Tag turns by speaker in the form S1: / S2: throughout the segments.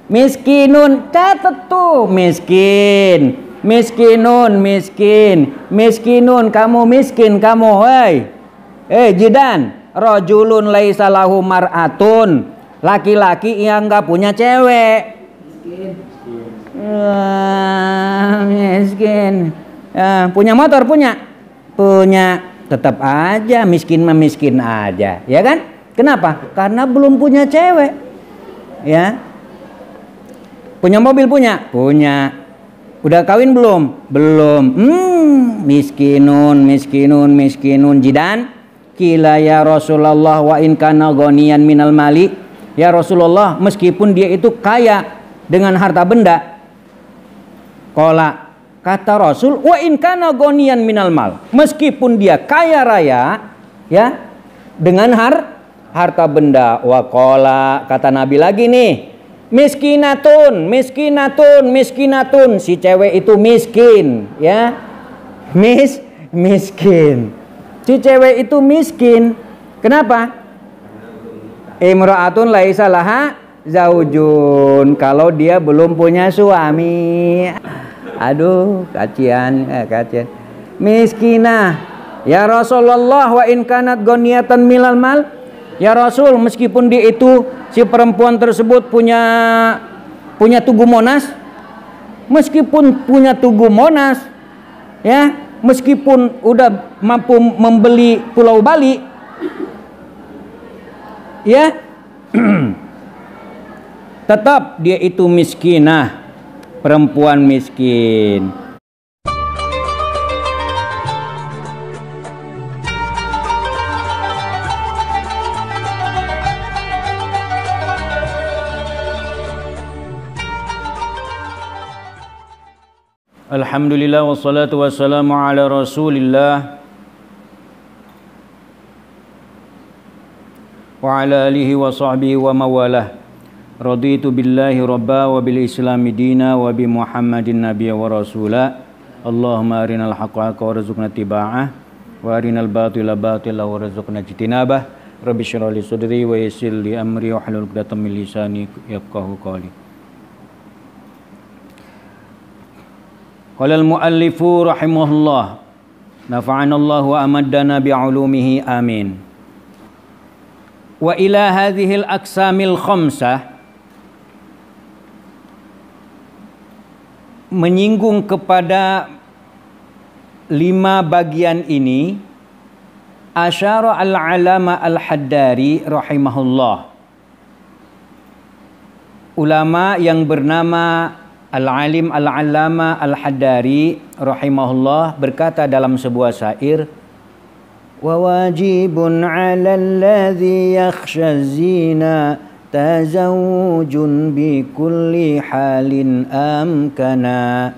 S1: Miskinun, catat tuh, miskin. Miskinun, miskin. Miskinun, kamu miskin kamu, jidan. Rajulun laisa lahu mar'atun, laki-laki yang nggak punya cewek. Miskin. Punya motor punya, tetap aja miskin miskin aja, ya kan? Kenapa? Karena belum punya cewek, ya. Punya mobil punya? Punya. Udah kawin belum? Belum. Miskinun, miskinun, miskinun jidan. Kila ya Rasulullah wa in kana ghaniyan minal mali. Ya Rasulullah, meskipun dia itu kaya dengan harta benda. Qala, kata Rasul, wa in kana ghaniyan minal mal. Meskipun dia kaya raya, ya, dengan harta benda. Wa qala, kata Nabi lagi nih, miskinatun, miskinatun, miskinatun. Si cewek itu miskin, ya. Miskin. Si cewek itu miskin. Kenapa? Imra'atun laisa laha zaujun. Kalau dia belum punya suami. Aduh, kasihan. Miskinah. Ya Rasulullah wa in kanat ghaniyatan milal mal. Ya Rasul, meskipun dia itu, si perempuan tersebut punya tugu monas, meskipun punya tugu monas, ya, meskipun udah mampu membeli Pulau Bali, ya, tetap dia itu miskinah, perempuan miskin. Alhamdulillah wassalatu wassalamu ala Rasulillah wa ala alihi wa sahbihi wa mawalah. Raditu billahi rabba wa bil islami dina wa bi Muhammadin nabiyya wa rasula. Allahumma arinal haqqa haqqa warzuqna tiba'ah wa arinal batila batila warzuqna ijtinabah. Rabbi shrah li sadri wa yassir li amri wa hlul 'uqdatam min lisani yafqahu qawli. Qala al-muallifu rahimahullah, nafa'ana Allah wa amaddana bi'ulumihi amin. Wa ila hadhil aqsamil khamsah, menyinggung kepada 5 bagian ini, asyara al-alama al-Haddari rahimahullah. Ulama yang bernama Al-Alim Al-Allama Al-Haddari rahimahullah berkata dalam sebuah syair, wa wajibun 'ala alladhi yakhsha zina tazawwujun bi kulli halin amkana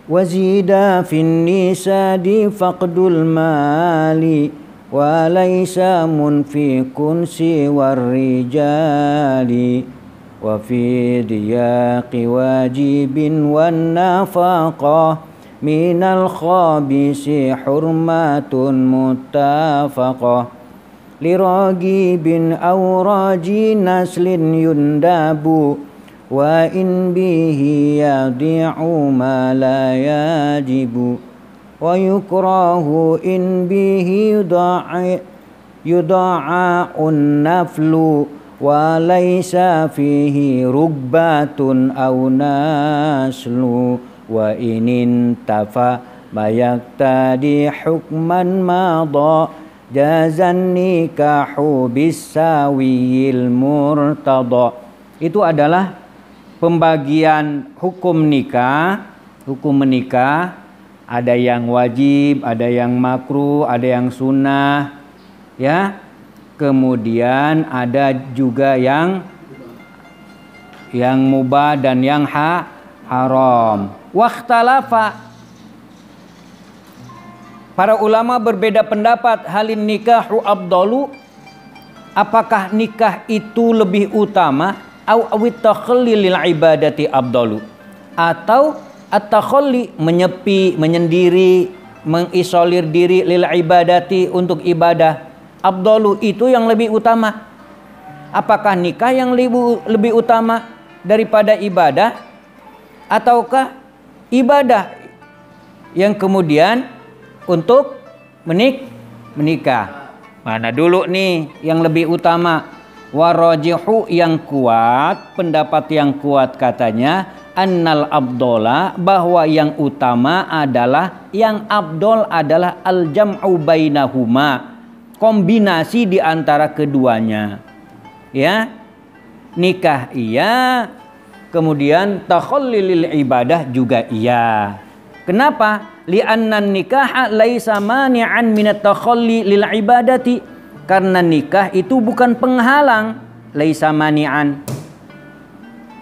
S1: wa zida fin nisadi faqdul mali wa laysa munfikun siwar rijali wa fi diyaqi wajibin wan nafaqah minal khabisi hurmatun muttafaqah liragibin aw raji naslin yundabu wa in bihi yadi'u ma la yajibu wa yukrahu in bihi yuda'a'un naflu wa laisa fihi rugbatun aw naslu wa inin tafa bayaktadi hukman madha jazan nikahu bisawiyil murtada. Itu adalah pembagian hukum nikah. Hukum menikah ada yang wajib, ada yang makruh, ada yang sunnah, ya. Kemudian ada juga yang mubah dan yang haram. Wakhtalafa, para ulama berbeda pendapat, halin nikahu afdalu, apakah nikah itu lebih utama, au awit takhalli lil ibadati afdalu, atau at-takhalli menyepi, menyendiri, mengisolir diri lil ibadati untuk ibadah, afdalu itu yang lebih utama. Apakah nikah yang lebih utama daripada ibadah, ataukah ibadah yang kemudian untuk menikah? Mana dulu nih yang lebih utama? Warajihu, yang kuat, pendapat yang kuat katanya, annal abdola, bahwa yang utama adalah, yang abdol adalah al-jam'u bainahuma, kombinasi di antara keduanya. Ya, nikah iya, kemudian takhallilil ibadah juga iya. Kenapa? Li'annan nikaha laisa mani'an minat takhalli lil ibadati. Karena nikah itu bukan penghalang, laisa mani'an.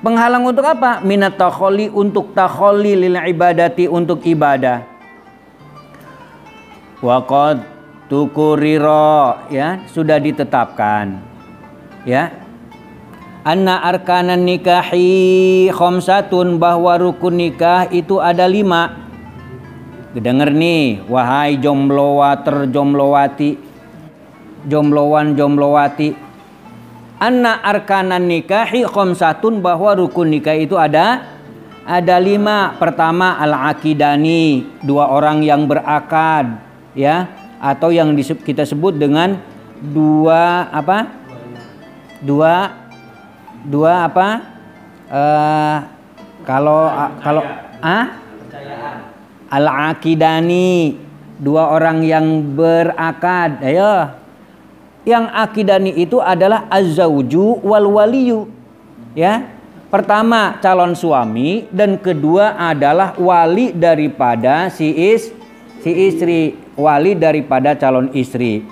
S1: Penghalang untuk apa? Minat takhalli, untuk takhalli lil ibadati, untuk ibadah. Wa qad tukurira, ya, sudah ditetapkan. Ya. Anna arkanan nikahi khamsatun, bahwa rukun nikah itu ada 5. Dengar nih, wahai jomblowater jomblowati, jomblowan jomblowati. Anna arkanan nikahi khamsatun, bahwa rukun nikah itu ada 5. Pertama al-akidani, 2 orang yang berakad, ya, atau yang kita sebut dengan dua apa? Dua apa? Kalau al-akidani, 2 orang yang berakad. Ayo. Yang akidani itu adalah az-zauju wal waliyu. Ya. Pertama calon suami, dan kedua adalah wali daripada si istri, wali daripada calon istri.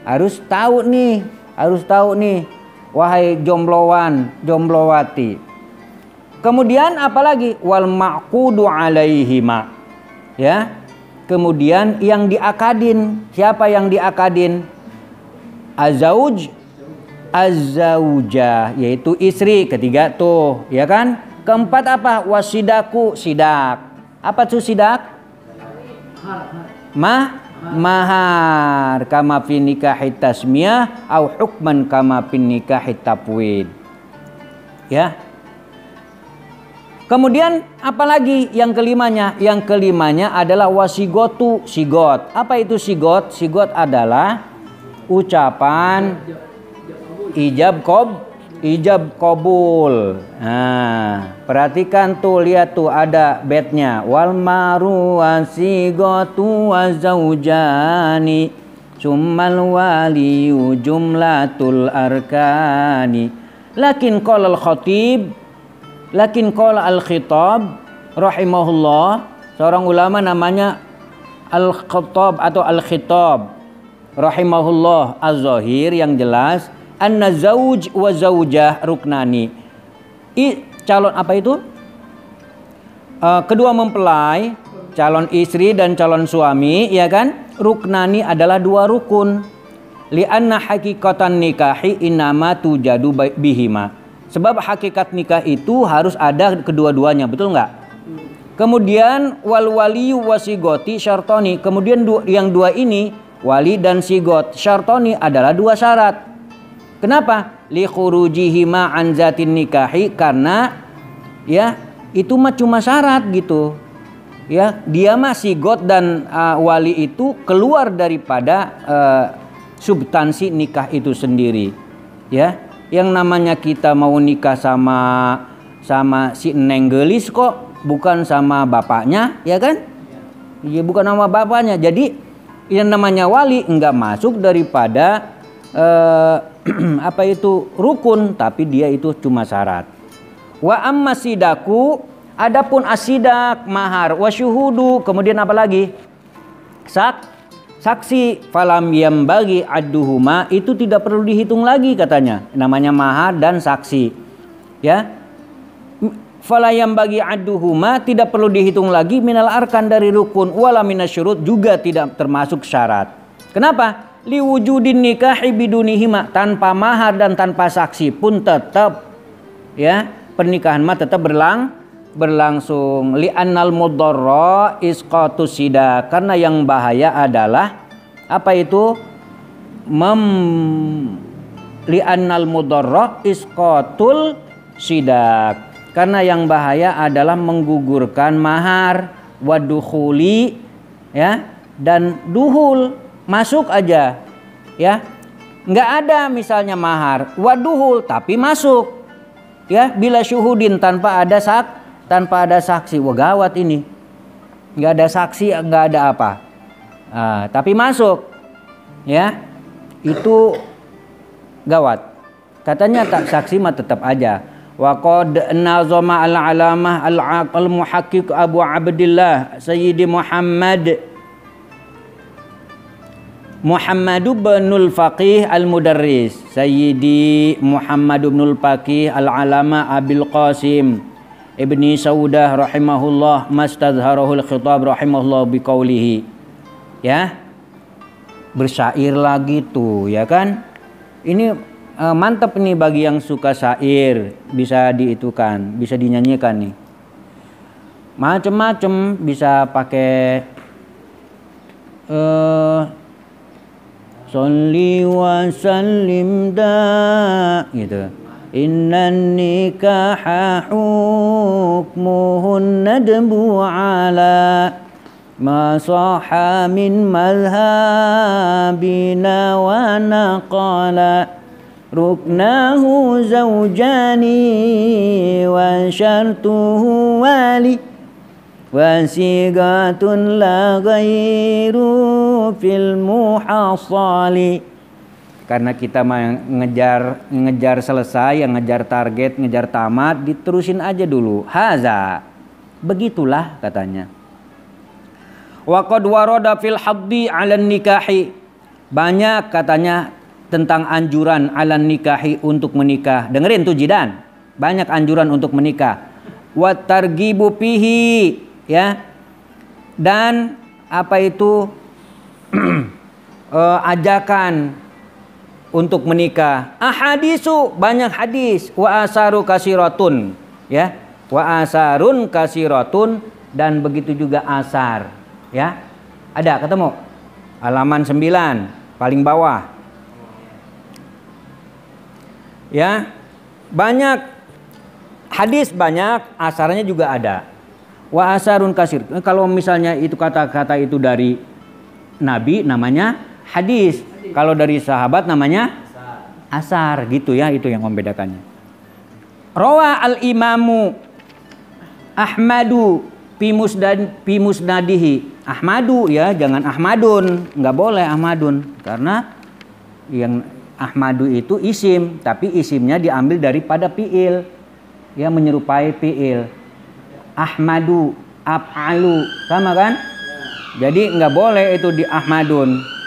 S1: Harus tahu nih, wahai jomblowan, jomblowati. Kemudian apalagi? Wal ma'qudu alaihima. Ya. Kemudian yang diakadin, siapa yang diakadin? Az-zauj, az-zaujah, yaitu istri. Ketiga tuh, ya kan? Keempat apa? Wasidaku, sidak. Apa tuh sidak? Mahar, kama fi nikahi tasmiyah au hukman kama fi nikahi tafwid. Ya. Kemudian apalagi yang kelimanya? Yang kelimanya adalah wasigotu, sigot. Apa itu sigot? Sigot adalah ucapan ijab qabul. Nah, perhatikan tuh, lihat tuh ada betnya. Wal maru wasigotu wazaujani summal waliyu jumlatul arkani. Lakin qala al-khatib, lakin qala al-khitab rahimahullah, seorang ulama namanya al-khattab atau al-khitab rahimahullah, az-zahir, yang jelas, anna zauj wa zaujah ruknani. Calon apa itu? Kedua mempelai, calon istri dan calon suami, ya kan? Ruknani adalah 2 rukun. Li'anna hakikatan nikahi inama tujadu bihima. Sebab hakikat nikah itu harus ada kedua-duanya, betul nggak? Kemudian wal waliyu wasigoti syartoni. Kemudian yang 2 ini, wali dan sigot, syartoni, adalah 2 syarat. Kenapa? Li khurujihima an zatin nikahi, karena ya itu mah cuma syarat gitu. Ya, dia mah sigot dan wali itu keluar daripada substansi nikah itu sendiri. Ya, yang namanya kita mau nikah sama si Neng Gelis kok, bukan sama bapaknya, ya kan? Ya, bukan sama bapaknya. Jadi yang namanya wali enggak masuk daripada apa itu rukun, tapi dia itu cuma syarat. Wa amma sidaku, adapun asidak, mahar, wa syuhudu, kemudian apa lagi? Saksi, falam yambagi adduhuma, itu tidak perlu dihitung lagi katanya. Namanya mahar dan saksi. Ya. Fala yambagi adduhuma, tidak perlu dihitung lagi, minal arkan, dari rukun, wala minasyurut, juga tidak termasuk syarat. Kenapa? Liwujudin nikahi bidunihima, tanpa mahar dan tanpa saksi pun tetap, ya, pernikahan mah tetap berlangsung. Li'annal mudarra isqatus sida, karena yang bahaya adalah apa itu? li'annal mudarrah isqatul sidak. Karena yang bahaya adalah menggugurkan mahar, wadukhuli, ya, dan duhul, masuk aja, ya. Nggak ada misalnya mahar, waduhul tapi masuk, ya, bila syuhudin tanpa ada saksi. Wah, gawat ini. Nggak ada saksi, nggak ada apa. Tapi masuk, ya, itu gawat. Katanya tak saksi mah tetap aja. Wa qad nazama al-alamah al-muhaqqiq Abu Abdillah Sayyidi Muhammad binul Faqih al-Mudarris Sayyidi Muhammad binul Faqih al-Alama Abil Qasim Ibni Saudah rahimahullah mastazharahul khitab rahimahullah biqaulihi, ya, bersyair lagi tuh, ya kan. Ini mantap nih bagi yang suka syair, bisa diitukan, bisa dinyanyikan nih. Macem-macem bisa pakai sholli wa sallim da gitu. Innan nikaha hukmuhun nadbu ala ma sahha min madhhabina wa naqala ruknahu zawjani wa syartuhu wali wa sigatun la ghairu fil muhassali. Karena kita ngejar selesai, yang ngejar target, ngejar tamat, diterusin aja dulu. Haza, begitulah katanya. Wa qad warada fil haddi 'alan nikahi. Banyak katanya tentang anjuran 'alan nikahi untuk menikah. Dengerin tuh Jidan. Banyak anjuran untuk menikah. Wa targhibu fihi, ya. Dan apa itu ajakan untuk menikah. Ahadisu, banyak hadis. Wa asaru kasiratun, ya. Wa asarun kasiratun, dan begitu juga asar, ya. Ada ketemu halaman 9 paling bawah, ya. Banyak hadis, banyak asarnya juga ada. Wa asarun kasir. Kalau misalnya itu kata-kata itu dari Nabi namanya hadis. Kalau dari sahabat namanya asar, gitu ya. Itu yang membedakannya. Rawa al-imamu Ahmadu fi musnadihi. Ahmadu, ya, jangan Ahmadun. Nggak boleh Ahmadun. Karena yang Ahmadu itu isim, tapi isimnya diambil daripada fi'il, ya, menyerupai fi'il. Ahmadu, af'alu, sama kan? Jadi nggak boleh itu di Ahmadun.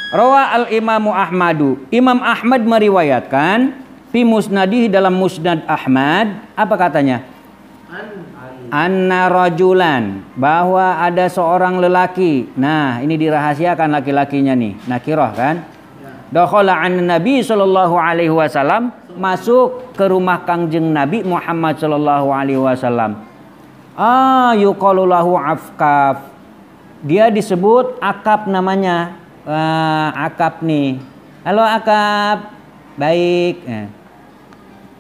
S1: Rawa al-imamu Ahmadu. Imam Ahmad meriwayatkan fi musnadihi, dalam musnad Ahmad, apa katanya? Anna rajulan, bahwa ada seorang lelaki. Nah, ini dirahasiakan laki-lakinya nih, nakirah kan? Dakhala an Nabi sallallahu alaihi wasallam, masuk ke rumah Kangjeng Nabi Muhammad sallallahu alaihi wasallam. Yuqalu lahu Afkaf. Dia disebut Akab namanya. Akab nih. Halo Akab. Baik.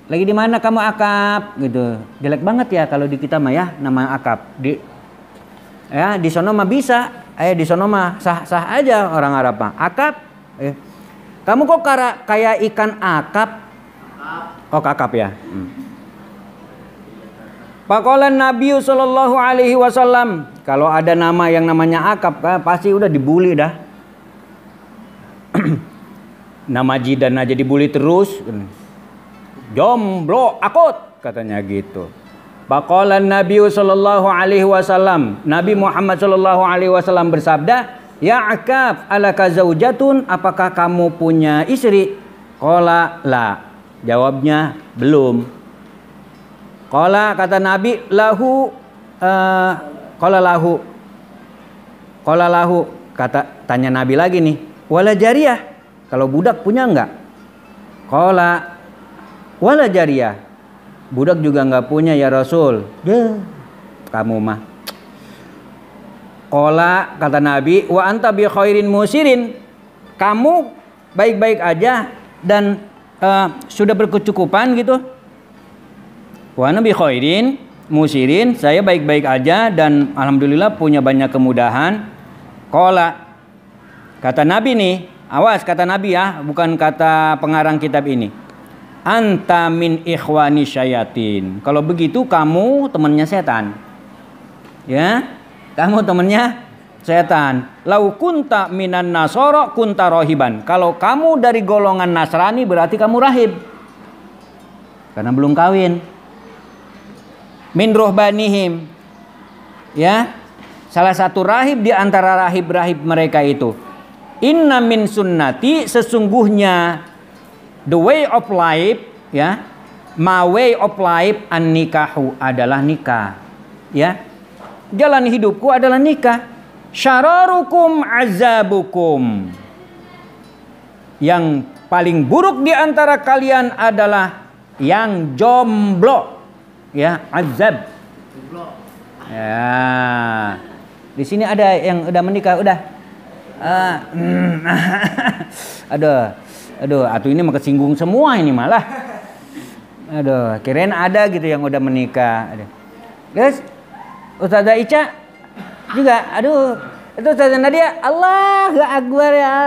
S1: Lagi di mana kamu Akab? Gitu. Jelek banget ya kalau di kita mah, ya, nama Akab. Di sono mah bisa. Di sono mah sah-sah aja orang Arab mah. Akab. Kamu kok kayak ikan akap? Oh, kakap ya. Faqala Nabi sallallahu alaihi wasallam, kalau ada nama yang namanya akap, pasti udah dibully dah. Nama Jidan aja dibully terus. Jomblo akut, katanya gitu. Faqala Nabi sallallahu alaihi wasallam, Nabi Muhammad sallallahu alaihi wasallam bersabda, "Ya Akab, alaka zaujatun, apakah kamu punya istri?" Qala la. Jawabnya belum. Qala, kata Nabi, lahu qala lahu, tanya Nabi lagi nih, wala jariyah, kalau budak punya enggak? Qala wala jariyah, budak juga enggak punya ya Rasul. Kamu mah. Qala, kata Nabi, wa anta bi khairin musirin, kamu baik-baik aja, dan sudah berkecukupan gitu. Wa ana bi khairin musirin, saya baik-baik aja dan alhamdulillah punya banyak kemudahan. Qala, kata Nabi nih, awas kata Nabi ya, bukan kata pengarang kitab ini. Anta min ikhwani syayatin. Kalau begitu kamu temannya setan. Ya, kamu temannya setan. Lau kunta minan nasoro kunta rohiban. Kalau kamu dari golongan Nasrani berarti kamu rahib. Karena belum kawin. Min ruhbanihim. Ya, salah satu rahib di antara rahib-rahib mereka itu. Inna min sunnati, sesungguhnya the way of life, ya, my way of life an nikahu, adalah nikah. Ya, jalan hidupku adalah nikah. Syararukum azabukum, yang paling buruk di antara kalian adalah yang jomblo. Ya, azab. Ya, di sini ada yang udah menikah, udah. Aduh, atuh ini mah kesinggung semua ini malah. Aduh, kirain ada gitu yang udah menikah. Guys, Ustazah Ica juga, aduh, itu Ustazah Nadia, Allahu Akbar ya.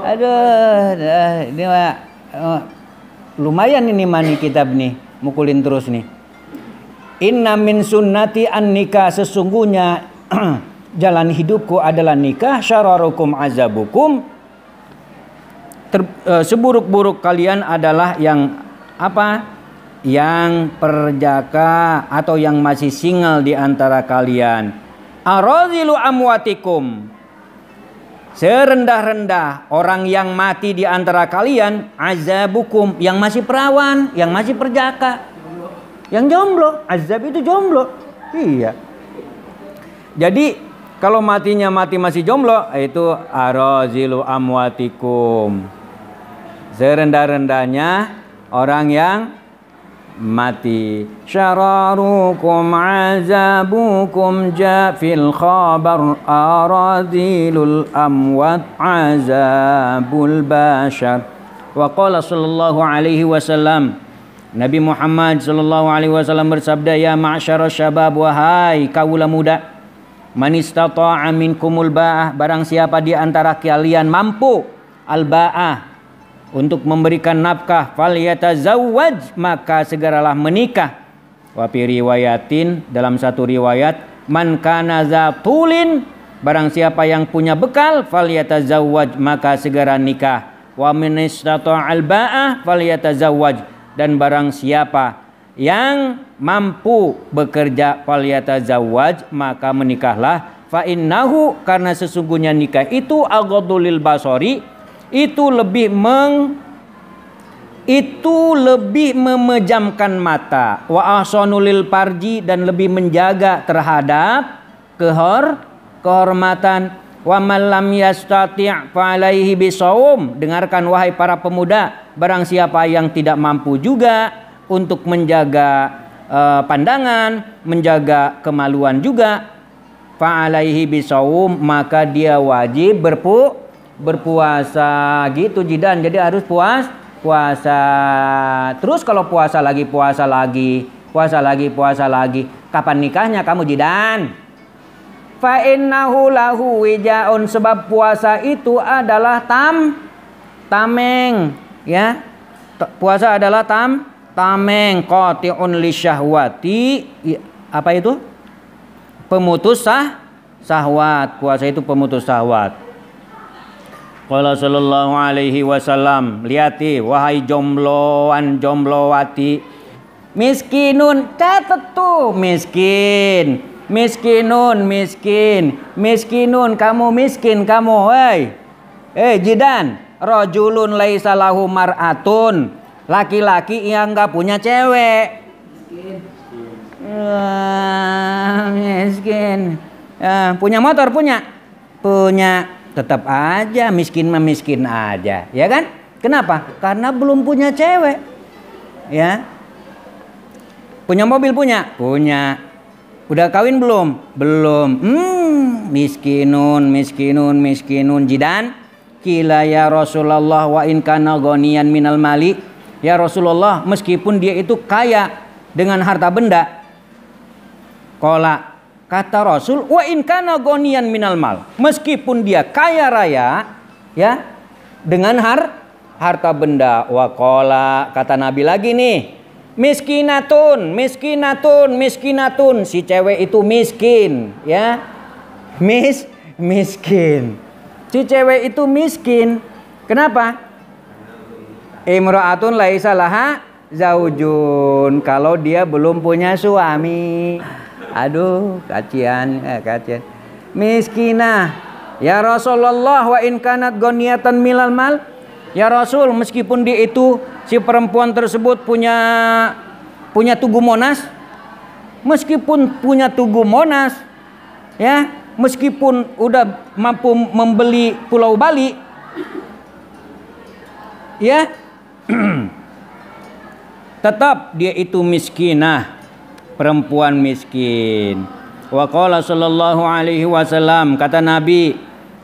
S1: Aduh, ini mah lumayan ini mani kitab nih, mukulin terus nih. Inna min sunnati an nikah, sesungguhnya jalan hidupku adalah nikah. Syararukum azabukum, seburuk-buruk kalian adalah yang apa? Yang perjaka atau yang masih single di antara kalian. Arazilu amwatikum, serendah-rendah orang yang mati di antara kalian. Azabukum, yang masih perawan, yang masih perjaka, yang jomblo. Azab itu jomblo. Iya. Jadi kalau matinya mati masih jomblo, itu arazilu amwatikum, serendah-rendahnya orang yang mati. Syararukum azabukum jafil khabar arazilul amwat azabul bashar. Wa qala sallallahu alaihi wasallam, Nabi Muhammad sallallahu alaihi wasallam bersabda, ya ma'syara syabab, wahai kaula muda, man istata'a minkumul ba'ah, barang siapa di antara kalian mampu al ba'ah, untuk memberikan nafkah, falyatazawwaj, maka segeralah menikah. Wa fi riwayatin, dalam satu riwayat, man kana zatulin, barang siapa yang punya bekal, falyatazawwaj, maka segera nikah. Wa man istata'al ba'ah falyatazawwaj, dan barang siapa yang mampu bekerja, falyatazawwaj, maka menikahlah. Fa innahu, karena sesungguhnya nikah itu aghaddu lil basari, itu lebih memejamkan mata, wa ahsanulil parji, dan lebih menjaga terhadap kehormatan. Wa man lam yastati' fa alaihi bisawm, dengarkan wahai para pemuda, barang siapa yang tidak mampu juga untuk menjaga pandangan, menjaga kemaluan juga, fa alaihi bisawm, maka dia wajib berpuasa gitu Jidan. Jadi harus puasa terus. Kalau puasa lagi, kapan nikahnya kamu Jidan? Fa innahu lahu wijaun, sebab puasa itu adalah tameng, ya. Puasa adalah tameng, qati'un lisyahwati, apa itu? Pemutus syahwat. Puasa itu pemutus syahwat. Qala sallallahu alaihi wasallam, lihati wahai jombloan jomblowati, miskinun, catat tuh, miskinun, kamu miskin kamu, Jidan, rajulun laisa lahu mar'atun, laki-laki yang enggak punya cewek, miskin. Punya motor, punya, tetap aja miskin aja, ya kan? Kenapa? Karena belum punya cewek, ya. Punya mobil, punya. Udah kawin belum? Belum. miskinun jidan. Kila ya Rasulullah wa in kana ghaniyan minal mali. Ya Rasulullah, meskipun dia itu kaya dengan harta benda. Qala, kata Rasul, wa in kana ghaniyan minal mal. Meskipun dia kaya raya ya dengan harta benda. Wa qala, kata Nabi lagi nih, miskinatun. Si cewek itu miskin ya. Miskin. Si cewek itu miskin. Kenapa? Imra'atun laisa laha zaujun. Kalau dia belum punya suami. Aduh, kasihan. Miskinah. Ya Rasulullah, wa in kanat ghaniyatan milal mal. Ya Rasul, meskipun dia itu, si perempuan tersebut punya tugu monas. Meskipun punya tugu monas, ya, meskipun udah mampu membeli Pulau Bali, ya, tetap dia itu miskinah, perempuan miskin. Wa qala sallallahu alaihi wasallam, kata Nabi,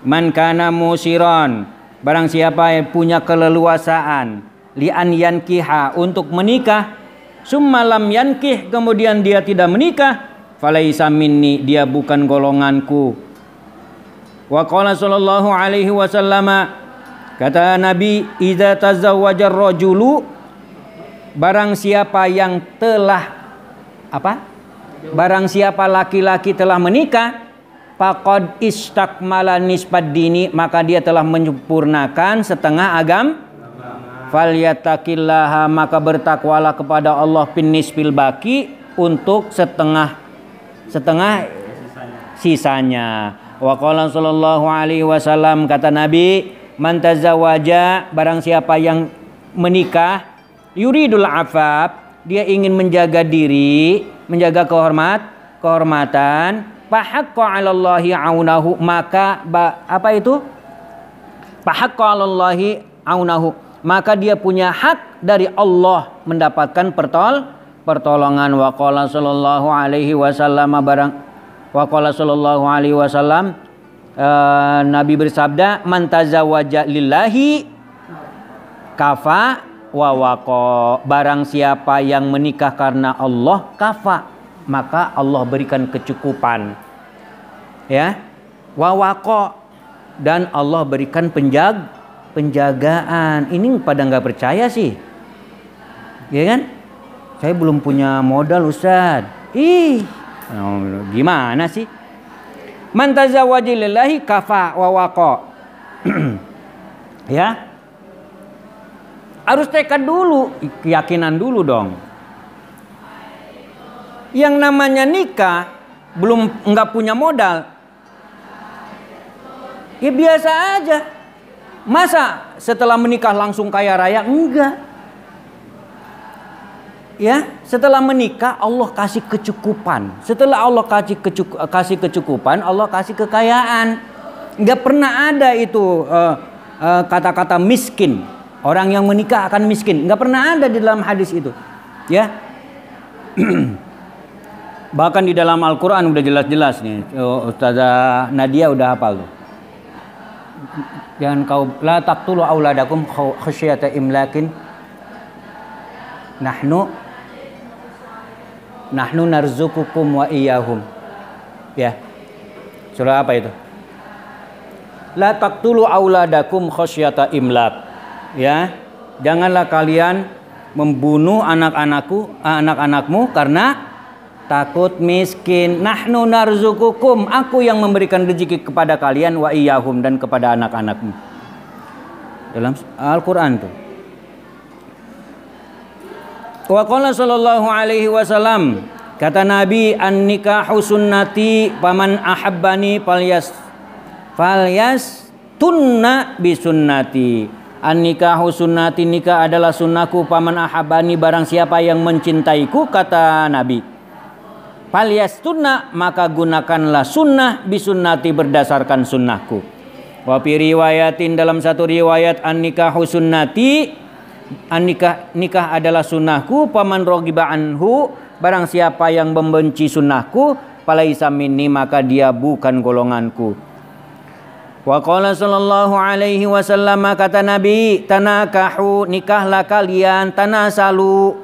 S1: man kana musiran, barang siapa yang punya keleluasaan, li'an yankiha, untuk menikah, summa lam yankih, kemudian dia tidak menikah, falaisa minni, dia bukan golonganku. Wa qala sallallahu alaihi wasallam, kata Nabi, idza tazawwaja ar-rajulu, barang siapa yang telah barang siapa laki-laki telah menikah, faqad istakmala nisfad dini, maka dia telah menyempurnakan setengah agama. Falyattaqillaha, maka bertakwalah kepada Allah, fin nisfil baqi, untuk setengah sisanya. Wa qala sallallahu alaihi wasallam, kata Nabi, man tazawwaja, barang siapa yang menikah, yuridul afaf, dia ingin menjaga diri, menjaga kehormatan, fahaqqa 'alallahi 'aunahu, maka apa itu? Fahaqqa 'alallahi 'aunahu, maka dia punya hak dari Allah mendapatkan pertolongan. Wa qala sallallahu alaihi wasallam, Nabi bersabda, man tazawwaja lillahi kafa wa waqa, barang siapa yang menikah karena Allah, kafa, maka Allah berikan kecukupan, ya, wa waqa, dan Allah berikan penjagaan. Ini pada nggak percaya sih, ya kan? Saya belum punya modal, Ustaz. Gimana sih? Man tazawwaja lillahi kafa wa waqa. Ya, harus tekad dulu, keyakinan dulu dong. Yang namanya nikah, nggak punya modal, ya biasa aja. Masa setelah menikah langsung kaya raya? Enggak. Ya, setelah menikah Allah kasih kecukupan. Setelah Allah kasih kecukupan, Allah kasih kekayaan. Nggak pernah ada itu kata-kata miskin. Orang yang menikah akan miskin. Nggak pernah ada di dalam hadis itu. Ya. Bahkan di dalam Al-Quran udah jelas-jelas nih. Ustazah Nadia udah hafal tuh. Jangan kau la taqtulu auladakum khasyata imlakin. Nahnu narzukukum wa iyyahum. Ya. Surah apa itu? La taqtulu auladakum khasyata imlak. Ya. Janganlah kalian membunuh anak-anakmu karena takut miskin. Nahnu narzukukum, aku yang memberikan rezeki kepada kalian, wa iyyahum, dan kepada anak-anakmu. Dalam Al-Qur'an tuh. Wa qala sallallahu alaihi wasallam, kata Nabi, an-nikahu sunnati, paman ahabbani falyas tunna bi sunnati. An-nikahu sunnati, nikah adalah sunnahku, paman ahabbani, barang siapa yang mencintaiku, kata Nabi. Falyastunna, maka gunakanlah sunnah, bisunnati, berdasarkan sunnahku. Wa fi riwayatin, dalam satu riwayat, an-nikahu sunnati, nikah adalah sunnahku, paman rogiba anhu, barang siapa yang membenci sunnahku, falaisa minni, maka dia bukan golonganku. Wa qala sallallahu alaihi wasallam, kata Nabi, tanakahu, nikahlah kalian, tanasalu,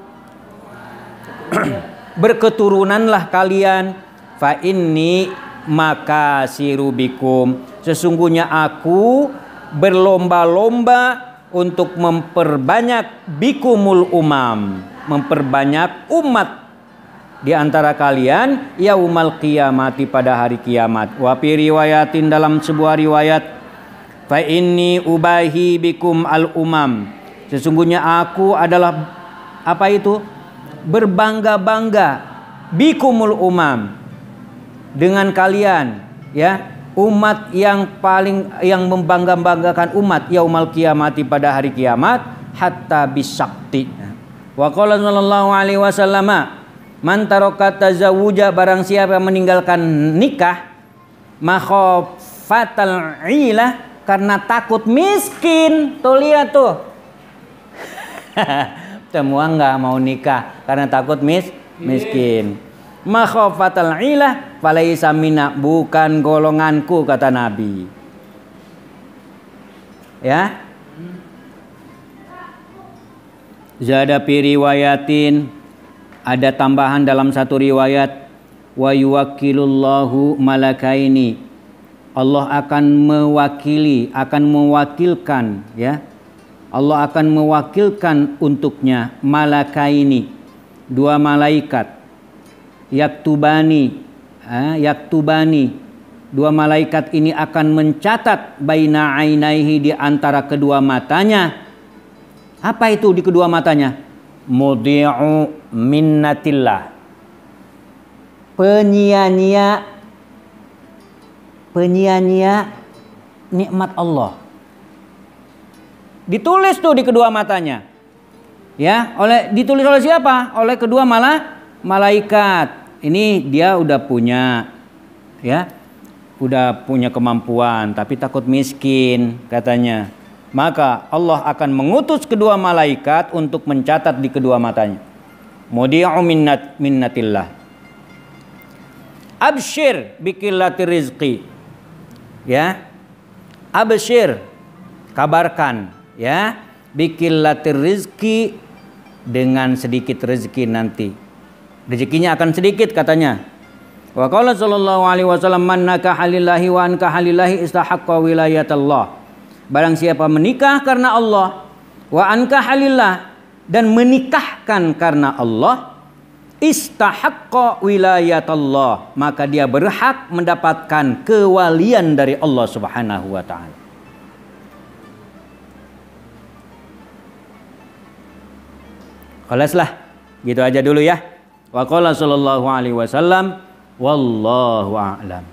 S1: berketurunanlah kalian, fa inni makasiru bikum, sesungguhnya aku berlomba-lomba untuk memperbanyak bikumul umam, memperbanyak umat di antara kalian yaumal qiyamati, pada hari kiamat. Wa fi riwayatin, dalam sebuah riwayat, fa inni ubahi bikum al umam, sesungguhnya aku adalah apa itu? Berbangga-bangga, bikumul umam, dengan kalian, ya, umat yang membangga-banggakan umat yaumal qiyamati, pada hari kiamat, hatta bisakti. Wa qala sallallahu alaihi wasallam, man taraka tazawuja, barang siapa meninggalkan nikah, makhafatal ilah, karena takut miskin. Tuh lihat tuh. Semua nggak mau nikah karena takut miskin. Makhafatal ilah falaisa minna, bukan golonganku, kata Nabi. Ya. Zada fi riwayatin, ada tambahan dalam satu riwayat, wa yuwakkilullahu malakaini, Allah akan mewakili, akan mewakilkan, ya. Allah akan mewakilkan untuknya malakaini, dua malaikat, yaktubani, dua malaikat ini akan mencatat baina ainaihi, di antara kedua matanya. Apa itu di kedua matanya? Mudhi'u minnatillah, penyia-nyia nikmat Allah. Ditulis tuh di kedua matanya. Ya, ditulis oleh siapa? Oleh kedua malaikat. Ini dia udah punya, ya, udah punya kemampuan, tapi takut miskin katanya. Maka Allah akan mengutus kedua malaikat untuk mencatat di kedua matanya. Mudhi'u minnatillah. Abshir bikillati rizqi. Ya. Abshir, kabarkan, ya, bikillati rizqi, dengan sedikit rezeki nanti. Rezekinya akan sedikit katanya. Wa qala sallallahu alaihi wasallam, man nakaha lillahi wa ankaha lillahi istahaqqa wilayatallah. Barang siapa menikah karena Allah, wa ankaha lillah, dan menikahkan karena Allah, istahaqqa wilayatallah, maka dia berhak mendapatkan kewalian dari Allah Subhanahu wa taala. Khalaslah, gitu aja dulu ya. Wa qala sallallahu alaihi wasallam, wallahu a'lam.